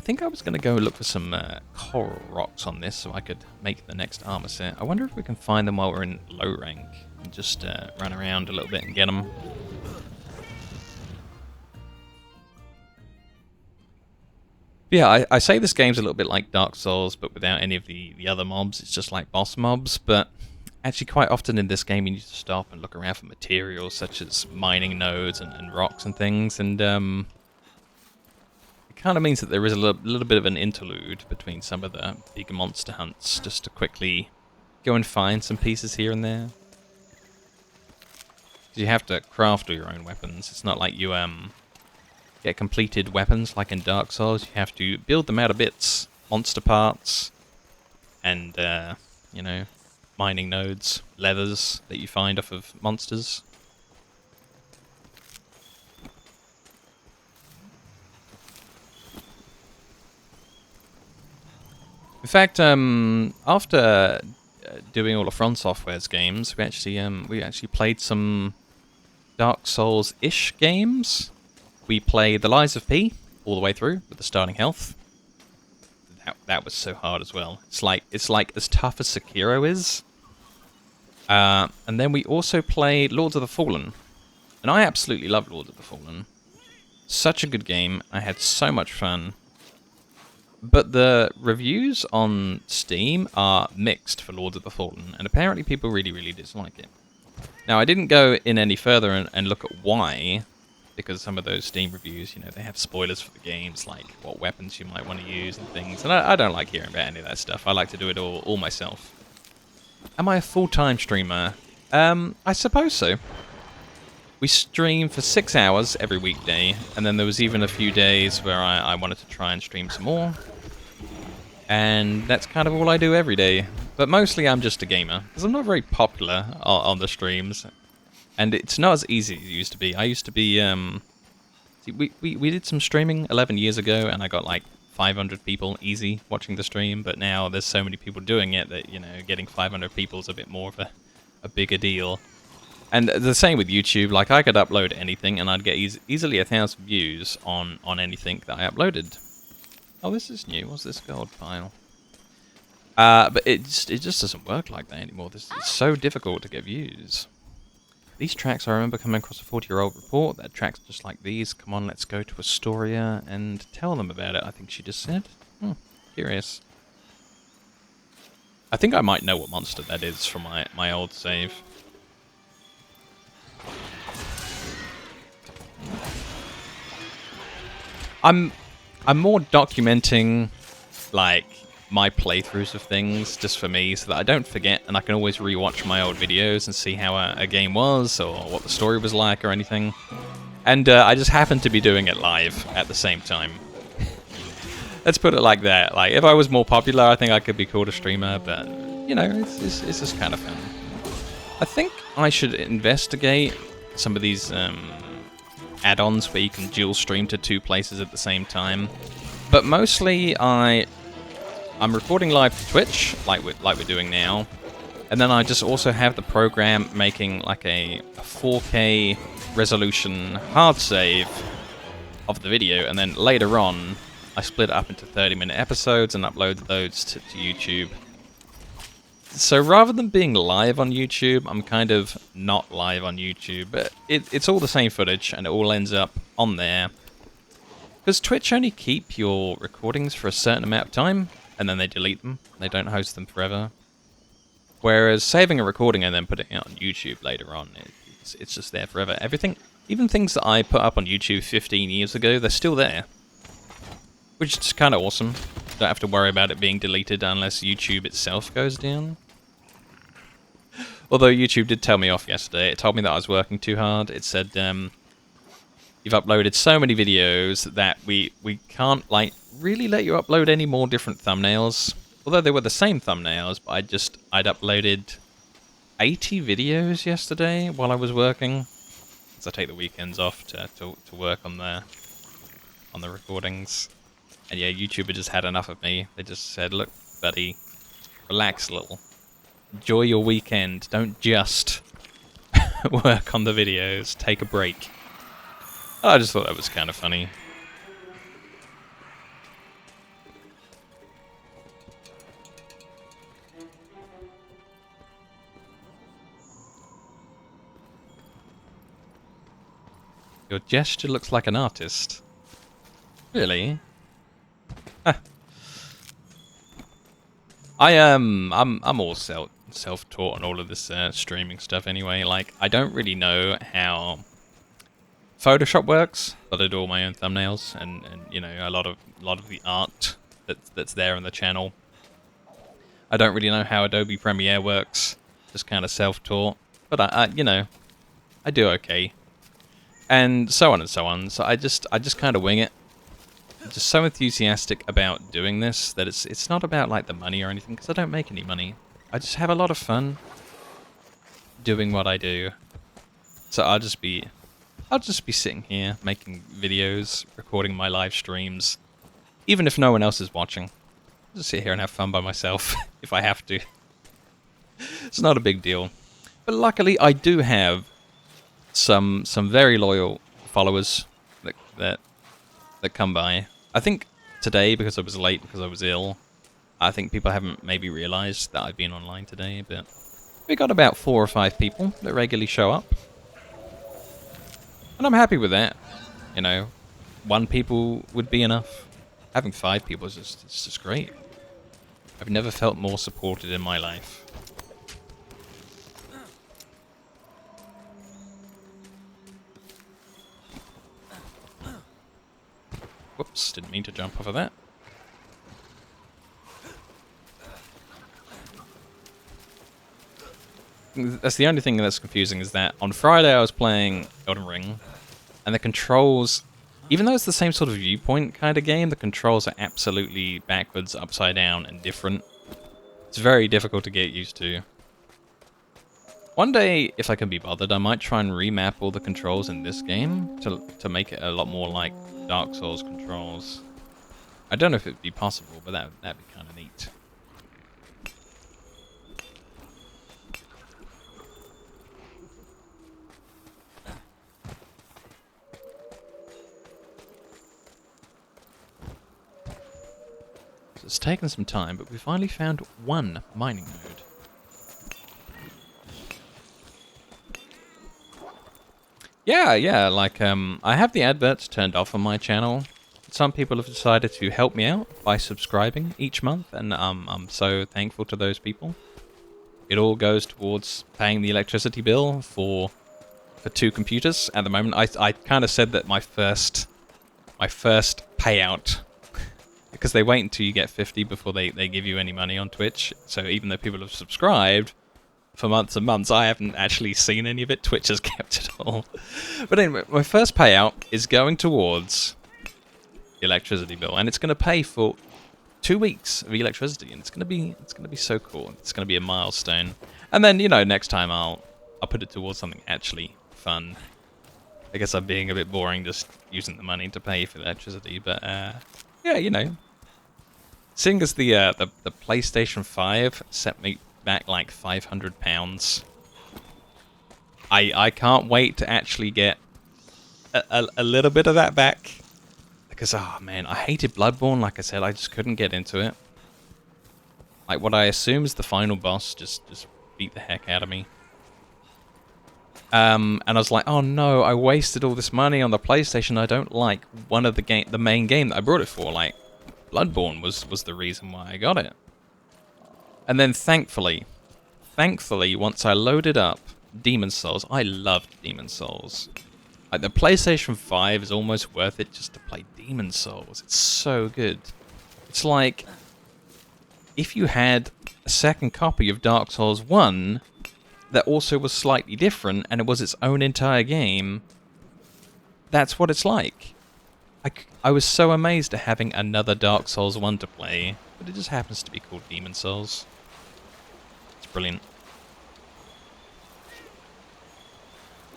I think I was going to go look for some coral rocks on this so I could make the next armor set. I wonder if we can find them while we're in low rank and just run around a little bit and get them. Yeah, I say this game's a little bit like Dark Souls, but without any of the other mobs. It's just like boss mobs, but actually quite often in this game you need to stop and look around for materials such as mining nodes and rocks and things, and it kind of means that there is a little bit of an interlude between some of the big monster hunts, just to quickly go and find some pieces here and there. You have to craft all your own weapons. It's not like you get completed weapons like in Dark Souls. You have to build them out of bits, monster parts, and you know, mining nodes, leathers that you find off of monsters. In fact, after doing all of From Software's games, we actually played some Dark Souls-ish games. We played The Lies of P all the way through with the starting health. That was so hard as well. It's like as tough as Sekiro is. And then we also played Lords of the Fallen, and I absolutely love Lords of the Fallen. Such a good game. I had so much fun. But the reviews on Steam are mixed for Lords of the Fallen, and apparently people really, really dislike it. Now, I didn't go in any further and look at why, because some of those Steam reviews, you know, they have spoilers for the games, like what weapons you might want to use and things, and I don't like hearing about any of that stuff. I like to do it all myself. Am I a full-time streamer? I suppose so. We stream for 6 hours every weekday, and then there was even a few days where I wanted to try and stream some more. And that's kind of all I do every day. But mostly I'm just a gamer, because I'm not very popular on the streams. And it's not as easy as it used to be. I used to be, we did some streaming 11 years ago, and I got like 500 people easy watching the stream, but now there's so many people doing it that, you know, getting 500 people is a bit more of a bigger deal. And the same with YouTube. Like, I could upload anything, and I'd get easily 1,000 views on anything that I uploaded. Oh, this is new. What's this gold pile? But it just doesn't work like that anymore. It's so difficult to get views. These tracks, I remember coming across a 40-year-old report that tracks just like these. Come on, let's go to Astoria and tell them about it, I think she just said. Curious. I think I might know what monster that is from my old save. I'm more documenting, like, my playthroughs of things, just for me, so that I don't forget, and I can always rewatch my old videos and see how a game was, or what the story was like, or anything. And I just happen to be doing it live at the same time. Let's put it like that. Like, if I was more popular, I think I could be called a streamer, but, you know, it's just kind of fun. I think I should investigate some of these add-ons where you can dual stream to 2 places at the same time. But mostly I'm recording live to Twitch, like we're doing now, and then I just also have the program making like a 4K resolution hard save of the video, and then later on I split it up into 30-minute episodes and upload those to YouTube. So rather than being live on YouTube, I'm kind of not live on YouTube, but it's all the same footage, and it all ends up on there. Because Twitch only keep your recordings for a certain amount of time, and then they delete them. They don't host them forever. Whereas saving a recording and then putting it on YouTube later on, it's just there forever. Everything, even things that I put up on YouTube 15 years ago, they're still there. Which is kind of awesome. Don't have to worry about it being deleted unless YouTube itself goes down. Although YouTube did tell me off yesterday. It told me that I was working too hard. It said, you've uploaded so many videos that we can't, like, really let you upload any more different thumbnails. Although they were the same thumbnails, but I'd uploaded 80 videos yesterday while I was working. So I take the weekends off to work on the recordings. And yeah, YouTube had just had enough of me. They just said, look, buddy, relax a little. Enjoy your weekend. Don't just work on the videos. Take a break. I just thought that was kind of funny. Your gesture looks like an artist. Really? Huh. I'm all self-taught on all of this streaming stuff anyway. Like, I don't really know how Photoshop works, but I do all my own thumbnails and you know, a lot of the art that's there on the channel. I don't really know how Adobe Premiere works. Just kind of self-taught, but I you know, I do okay. And so on and so on. So I just kind of wing it. I'm just so enthusiastic about doing this that it's not about like the money or anything, because I don't make any money. I just have a lot of fun doing what I do. So I'll just be sitting here making videos, recording my live streams, even if no one else is watching. I'll just sit here and have fun by myself if I have to. It's not a big deal. But luckily I do have some very loyal followers that come by. I think today, because I was late, because I was ill, I think people haven't maybe realized that I've been online today, but we got about 4 or 5 people that regularly show up. And I'm happy with that. You know, 1 people would be enough. Having 5 people is just great. I've never felt more supported in my life. Whoops, didn't mean to jump off of that. That's the only thing that's confusing, is that on Friday I was playing Elden Ring, and the controls, even though it's the same sort of viewpoint kind of game, the controls are absolutely backwards, upside down, and different. It's very difficult to get used to. One day, if I can be bothered, I might try and remap all the controls in this game to make it a lot more like Dark Souls controls. I don't know if it'd be possible, but that'd be kind of neat. So it's taken some time, but we finally found 1 mining node. Yeah, like, I have the adverts turned off on my channel. Some people have decided to help me out by subscribing each month, and I'm so thankful to those people. It all goes towards paying the electricity bill for 2 computers at the moment. I kind of said that my first payout, because they wait until you get 50 before they give you any money on Twitch. So even though people have subscribed for months and months, I haven't actually seen any of it. Twitch has kept it all. But anyway, my first payout is going towards the electricity bill, and it's going to pay for 2 weeks of electricity, and it's going to be so cool. It's going to be a milestone. And then, you know, next time I'll put it towards something actually fun. I guess I'm being a bit boring just using the money to pay for electricity, but yeah, you know, seeing as the PlayStation 5 set me back like £500, I can't wait to actually get a little bit of that back, because oh man, I hated Bloodborne. Like I said, I just couldn't get into it. Like, what I assume is the final boss just beat the heck out of me. And I was like, oh no, I wasted all this money on the PlayStation. I don't like one of the main game that I brought it for. Like, Bloodborne was the reason why I got it. And then thankfully, once I loaded up Demon's Souls, I loved Demon's Souls. Like, the PlayStation 5 is almost worth it just to play Demon's Souls. It's so good. It's like if you had a second copy of Dark Souls 1 that also was slightly different, and it was its own entire game. That's what it's like. I was so amazed at having another Dark Souls 1 to play, but it just happens to be called Demon's Souls. It's brilliant.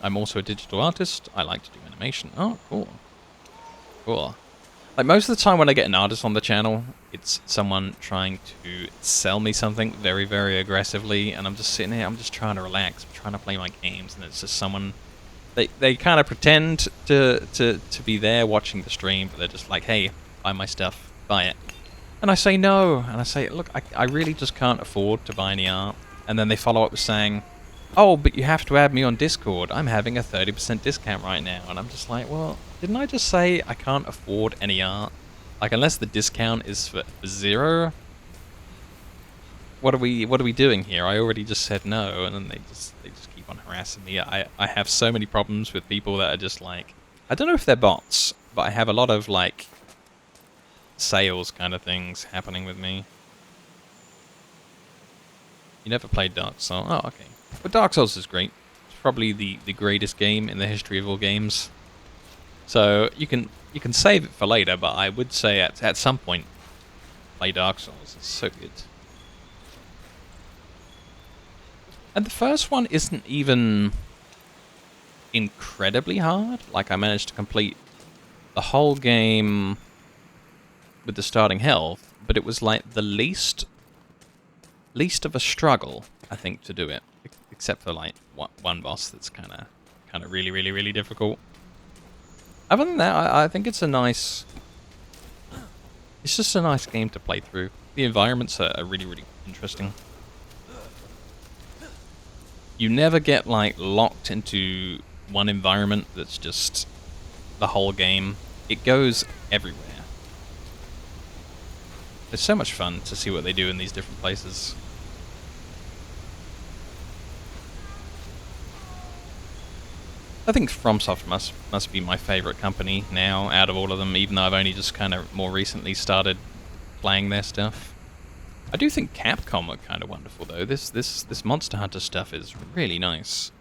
I'm also a digital artist. I like to do animation. Oh, cool. Cool. Like, most of the time when I get an artist on the channel, it's someone trying to sell me something very, very aggressively, and I'm just sitting here, I'm just trying to relax, I'm trying to play my games, and it's just someone... They kind of pretend to be there watching the stream, but they're just like, hey, buy my stuff, buy it. And I say no, and I say, look, I really just can't afford to buy any art. And then they follow up with saying, oh, but you have to add me on Discord. I'm having a 30% discount right now. And I'm just like, well, didn't I just say I can't afford any art? Like, unless the discount is for 0, what are we doing here? I already just said no, and then they just keep on harassing me. I have so many problems with people that are just like, I don't know if they're bots, but I have a lot of like sales kind of things happening with me. You never played Dark Souls? Oh, okay. But Dark Souls is great. It's probably the greatest game in the history of all games. So you can save it for later, but I would say at some point play Dark Souls. It's so good. And the first one isn't even incredibly hard. Like, I managed to complete the whole game with the starting health, but it was like the least of a struggle, I think, to do it. Except for like one boss that's kind of really difficult. Other than that, I think it's a nice. It's just a nice game to play through. The environments are really interesting. You never get like locked into one environment that's just the whole game. It goes everywhere. It's so much fun to see what they do in these different places. I think FromSoft must be my favourite company now out of all of them, even though I've only just kind of more recently started playing their stuff. I do think Capcom are kind of wonderful though. This Monster Hunter stuff is really nice.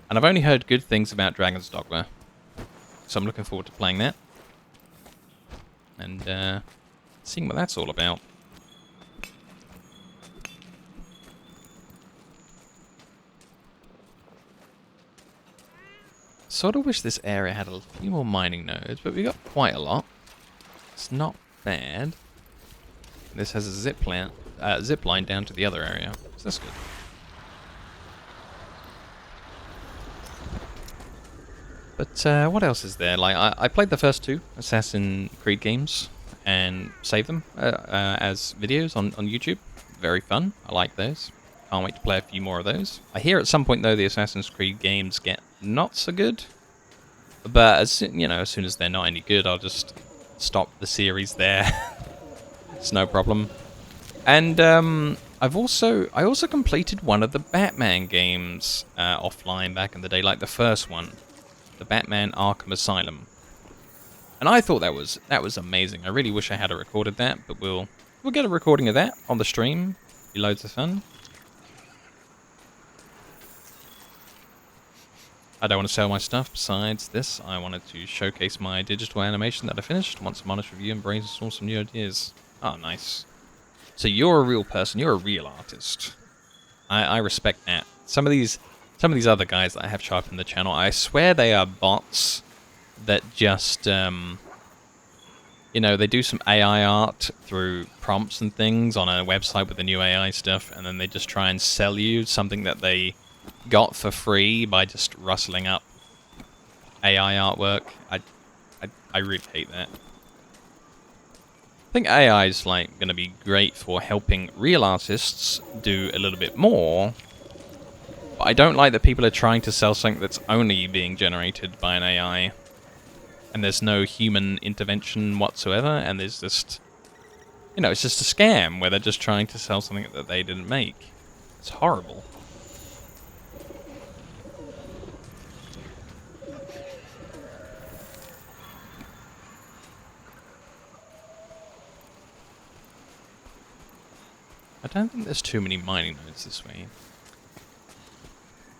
And I've only heard good things about Dragon's Dogma. So I'm looking forward to playing that. And seeing what that's all about. Sort of wish this area had a few more mining nodes, but we got quite a lot. It's not bad. This has a zip line down to the other area, so that's good. But what else is there? Like I played the first 2 Assassin's Creed games and saved them as videos on YouTube. Very fun. I like those. Can't wait to play a few more of those. I hear at some point though the Assassin's Creed games get not so good, but as soon as they're not any good, I'll just stop the series there. It's no problem. And I also completed one of the Batman games offline back in the day, like the first one, the Batman Arkham Asylum. And I thought that was amazing. I really wish I had recorded that, but we'll get a recording of that on the stream. Be loads of fun. I don't want to sell my stuff. Besides this, I wanted to showcase my digital animation that I finished. Want some honest review and brainstorm some new ideas. Oh, nice. So you're a real person. You're a real artist. I respect that. Some of these other guys that I have show up in the channel, I swear they are bots that just, they do some AI art through prompts and things on a website with the new AI stuff, and then they just try and sell you something that they got for free by just rustling up AI artwork. I really hate that. I think AI is like going to be great for helping real artists do a little bit more. But I don't like that people are trying to sell something that's only being generated by an AI. And there's no human intervention whatsoever, and there's just, it's just a scam where they're just trying to sell something that they didn't make. It's horrible. I don't think there's too many mining nodes this way.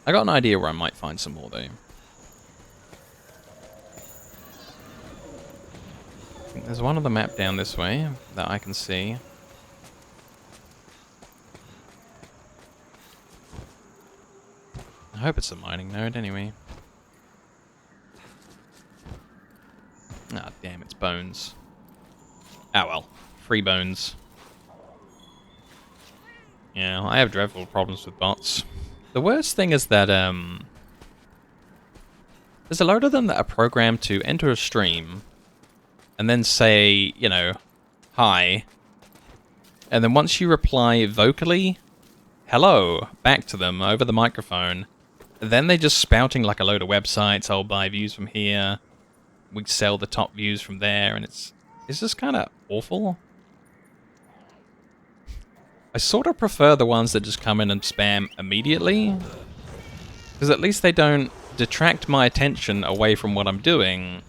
I got an idea where I might find some more, though. I think there's one on the map down this way that I can see. I hope it's a mining node, anyway. Ah, damn, it's bones. Ah, well. Free bones. Yeah, I have dreadful problems with bots. The worst thing is that, there's a load of them that are programmed to enter a stream and then say, hi. And then once you reply vocally, hello, back to them over the microphone, then they're just spouting like a load of websites. I'll buy views from here. We sell the top views from there, and it's just kind of awful. I sort of prefer the ones that just come in and spam immediately, because at least they don't detract my attention away from what I'm doing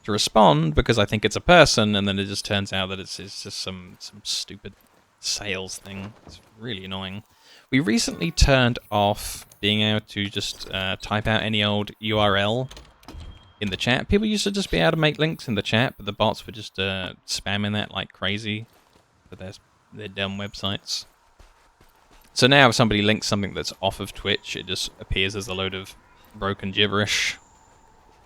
to respond, because I think it's a person, and then it just turns out that it's just some stupid sales thing. It's really annoying. We recently turned off being able to just type out any old URL in the chat. People used to just be able to make links in the chat, but the bots were just spamming that like crazy for their dumb websites. So now if somebody links something that's off of Twitch, it just appears as a load of broken gibberish.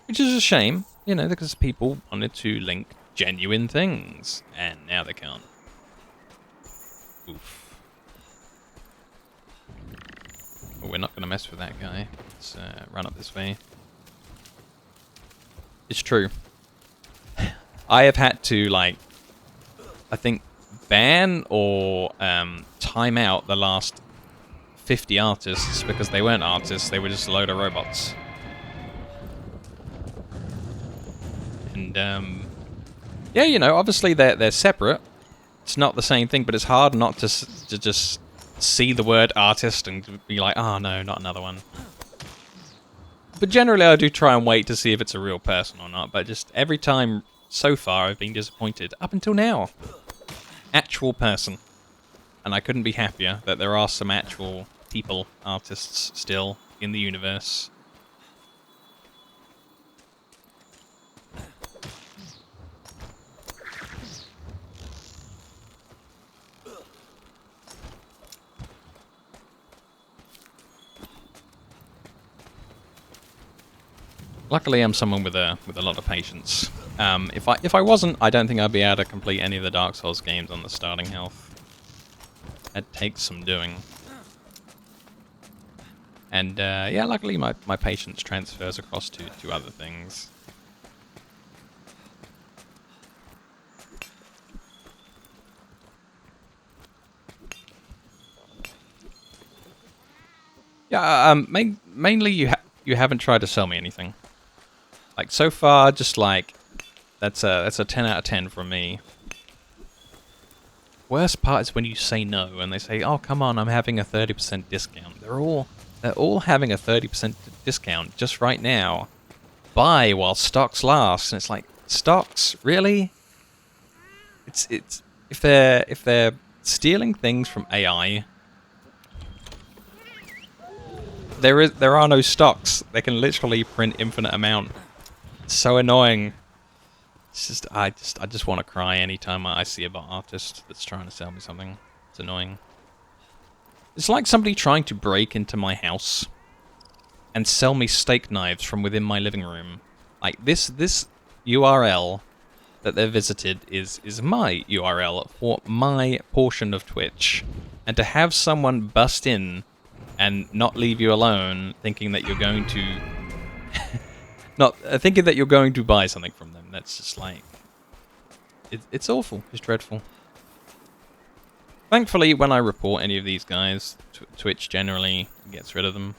Which is a shame, you know, because people wanted to link genuine things, and now they can't. Oof. Well, we're not going to mess with that guy. Let's run up this way. It's true. I have had to, like, I think, ban or time out the last 50 artists because they weren't artists, they were just a load of robots. And, yeah, you know, obviously they're separate. It's not the same thing, but it's hard not to just see the word artist and be like, oh no, not another one. But generally I do try and wait to see if it's a real person or not, but just every time so far I've been disappointed. Up until now. Actual person. And I couldn't be happier that there are some actual people, artists, still in the universe. Luckily, I'm someone with a lot of patience. If I wasn't, I don't think I'd be able to complete any of the Dark Souls games on the starting health. It takes some doing. And yeah, luckily my patience transfers across to other things. Yeah, mainly you haven't tried to sell me anything. Like, so far, just like, that's a 10 out of 10 from me. Worst part is when you say no, and they say, oh, come on, I'm having a 30% discount. They're all having a 30% discount just right now. Buy while stocks last. And it's like, stocks? Really? It's if they're stealing things from AI, there are no stocks. They can literally print infinite amount. It's so annoying. It's just I just want to cry anytime I see a bot artist that's trying to sell me something. It's annoying. It's like somebody trying to break into my house and sell me steak knives from within my living room. Like, this URL that they've visited is my URL for my portion of Twitch. And to have someone bust in and not leave you alone, thinking that you're going to thinking that you're going to buy something from them, that's just like, it's awful. It's dreadful. Thankfully, when I report any of these guys, Twitch generally gets rid of them.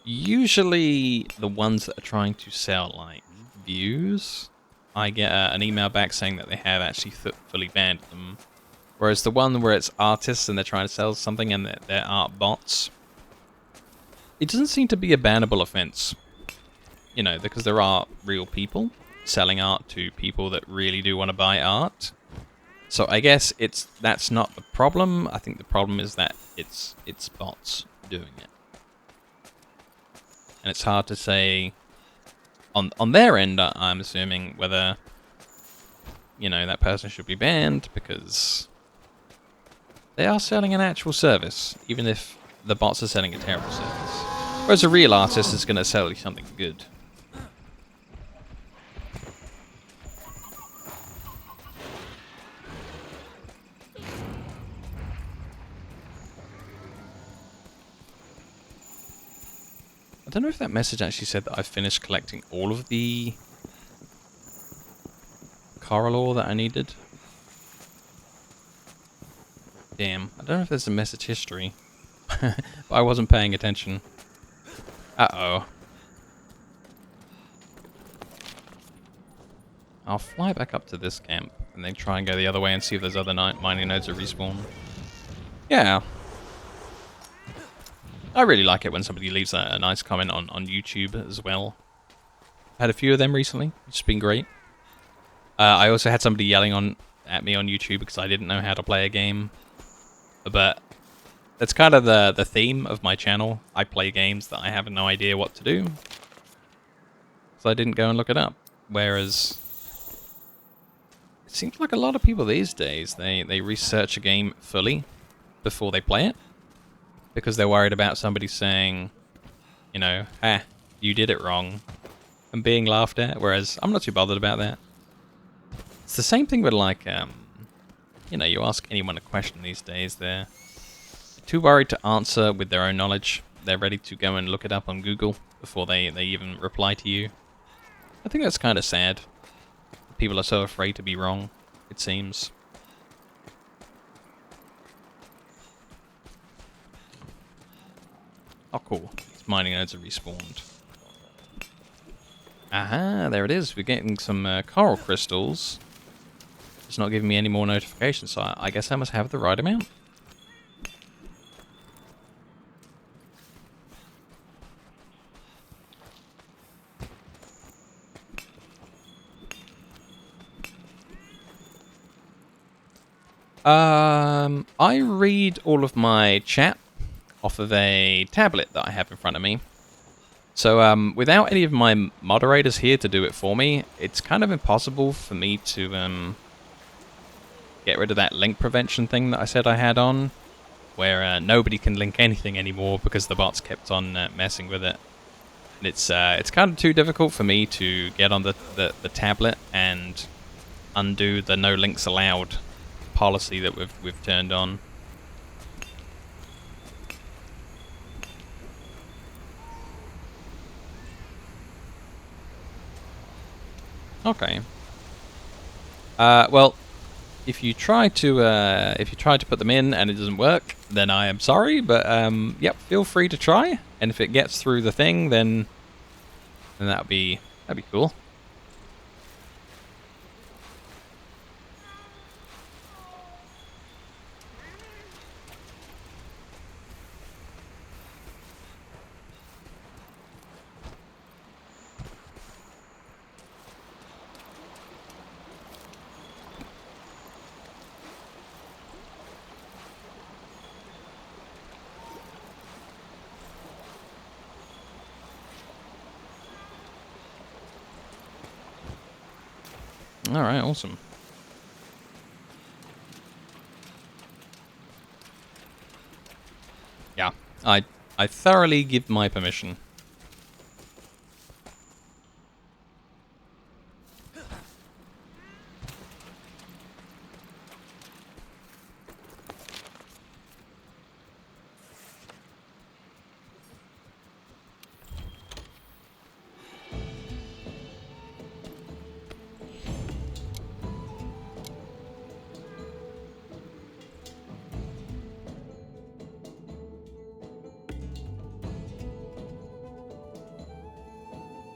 Usually, the ones that are trying to sell, like, views, I get an email back saying that they have actually fully banned them. Whereas the one where it's artists and they're trying to sell something and they're art bots, it doesn't seem to be a bannable offense. You know, because there are real people selling art to people that really do want to buy art. So I guess that's not the problem. I think the problem is that it's bots doing it. And it's hard to say on their end, I'm assuming, whether, you know, that person should be banned because they are selling an actual service, even if the bots are selling a terrible service. Whereas a real artist is going to sell you something good. I don't know if that message actually said that I finished collecting all of the coral ore that I needed. Damn, I don't know if there's a message history, but I wasn't paying attention. Uh-oh. I'll fly back up to this camp and then try and go the other way and see if there's other mining nodes that respawn. Yeah. I really like it when somebody leaves a nice comment on YouTube as well. Had a few of them recently, which has been great. I also had somebody yelling at me on YouTube because I didn't know how to play a game. But that's kind of the theme of my channel. I play games that I have no idea what to do. So I didn't go and look it up. Whereas it seems like a lot of people these days, they research a game fully before they play it. Because they're worried about somebody saying, you know, you did it wrong. And being laughed at, whereas I'm not too bothered about that. It's the same thing with, like, you know, you ask anyone a question these days, they're too worried to answer with their own knowledge. They're ready to go and look it up on Google before they even reply to you. I think that's kind of sad. People are so afraid to be wrong, it seems. Oh, cool. These mining nodes are respawned. Aha, there it is. We're getting some coral crystals. It's not giving me any more notifications, so I guess I must have the right amount. I read all of my chat off of a tablet that I have in front of me. So without any of my moderators here to do it for me, it's kind of impossible for me to get rid of that link prevention thing that I said I had on, where nobody can link anything anymore because the bots kept on messing with it. And it's kind of too difficult for me to get on the tablet and undo the no links allowed policy that we've turned on. Okay. Well, if you try to put them in and it doesn't work, then I am sorry. But yep, feel free to try. And if it gets through the thing, then that'd be cool. All right, awesome. Yeah, I thoroughly give my permission.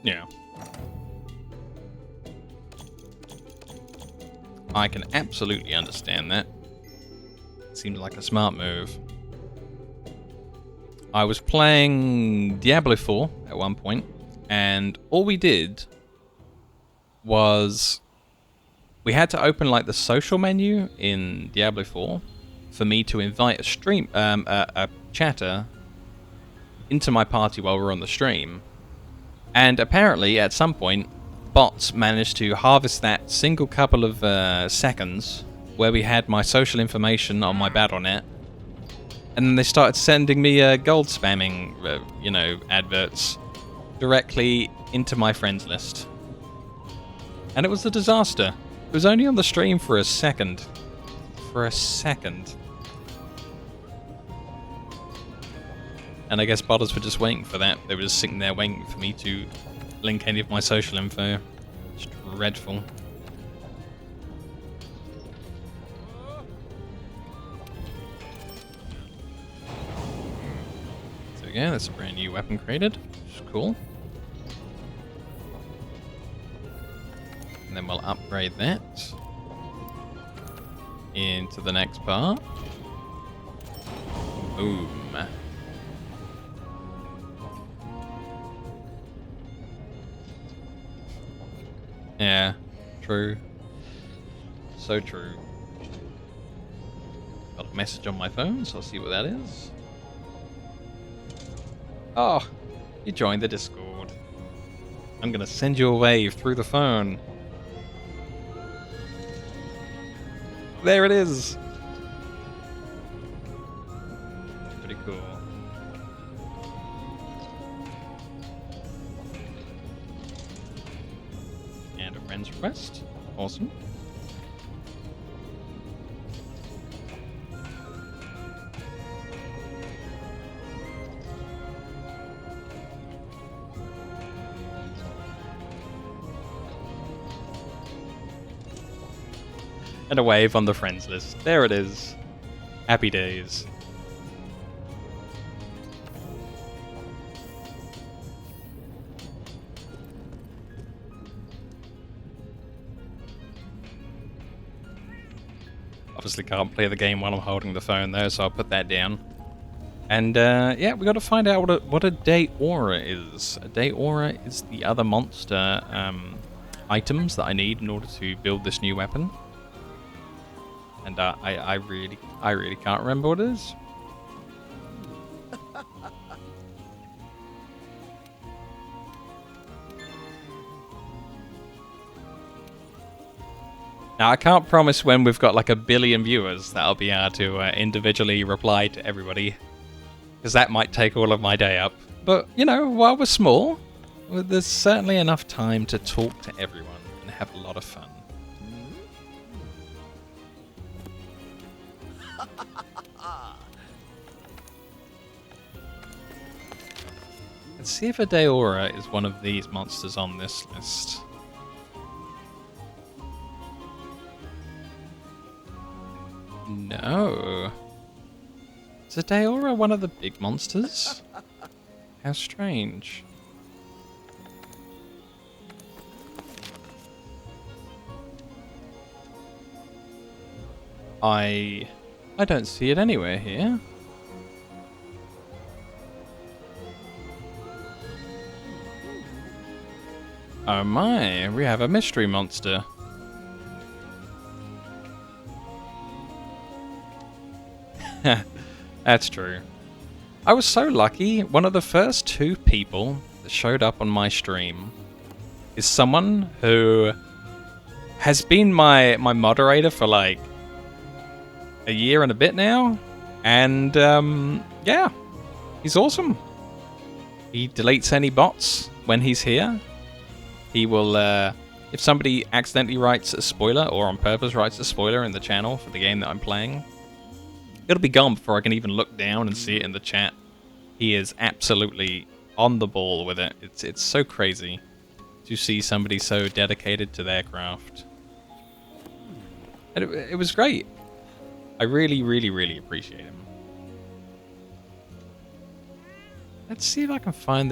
Yeah. I can absolutely understand that. Seems like a smart move. I was playing Diablo 4 at one point, and all we did was we had to open like the social menu in Diablo 4 for me to invite a chatter into my party while we're on the stream. And apparently, at some point, bots managed to harvest that single couple of seconds where we had my social information on my Battle.net, and then they started sending me gold spamming, adverts directly into my friends list. And it was a disaster. It was only on the stream for a second. For a second. And I guess botters were just waiting for that. They were just sitting there waiting for me to link any of my social info. It's dreadful. So yeah, that's a brand new weapon created. which is cool. And then we'll upgrade that into the next part. Boom. Yeah, true. So true. Got a message on my phone, so I'll see what that is. Oh, you joined the Discord. I'm gonna send you a wave through the phone. There it is. Pretty cool. And a friend's request. Awesome. And a wave on the friends list. There it is. Happy days. Obviously can't play the game while I'm holding the phone though, so I'll put that down. And yeah, we got to find out what a Daora is. A Daora is the other monster items that I need in order to build this new weapon. And I really can't remember what it is. Now, I can't promise when we've got like 1 billion viewers that I'll be able to individually reply to everybody, because that might take all of my day up. But, you know, while we're small, there's certainly enough time to talk to everyone and have a lot of fun. Let's see if a Daora is one of these monsters on this list. No. Is a Daora one of the big monsters? How strange. I don't see it anywhere here. Oh my, we have a mystery monster. That's true. I was so lucky. One of the first 2 people that showed up on my stream is someone who has been my moderator for like a year and a bit now. And yeah, he's awesome. He deletes any bots when he's here. He will, if somebody accidentally writes a spoiler or on purpose writes a spoiler in the channel for the game that I'm playing, it'll be gone before I can even look down and see it in the chat. He is absolutely on the ball with it. It's so crazy to see somebody so dedicated to their craft. And it was great. I really appreciate him. Let's see if I can find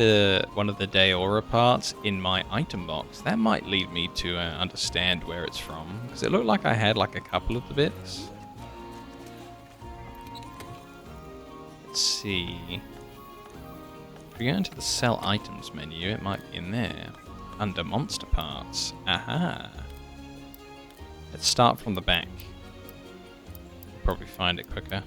one of the Daora parts in my item box. That might lead me to understand where it's from, because it looked like I had like a couple of the bits. Let's see. If we go into the sell items menu, it might be in there. Under monster parts. Aha. Let's start from the back. Probably find it quicker.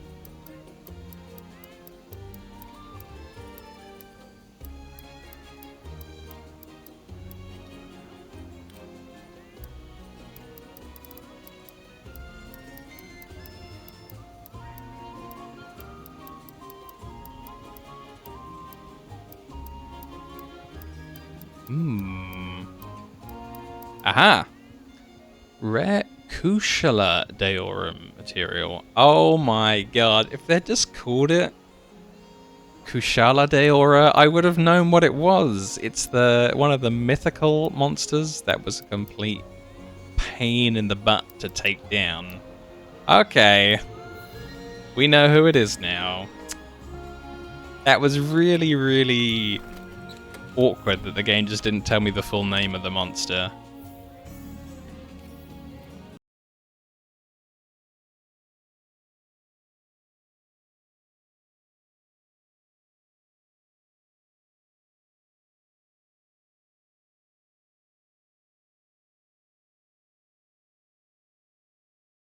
Aha! Rare Kushala Daora material. Oh my god, if they just called it Kushala Daora, I would have known what it was. It's one of the mythical monsters that was a complete pain in the butt to take down. Okay. We know who it is now. That was really awkward that the game just didn't tell me the full name of the monster.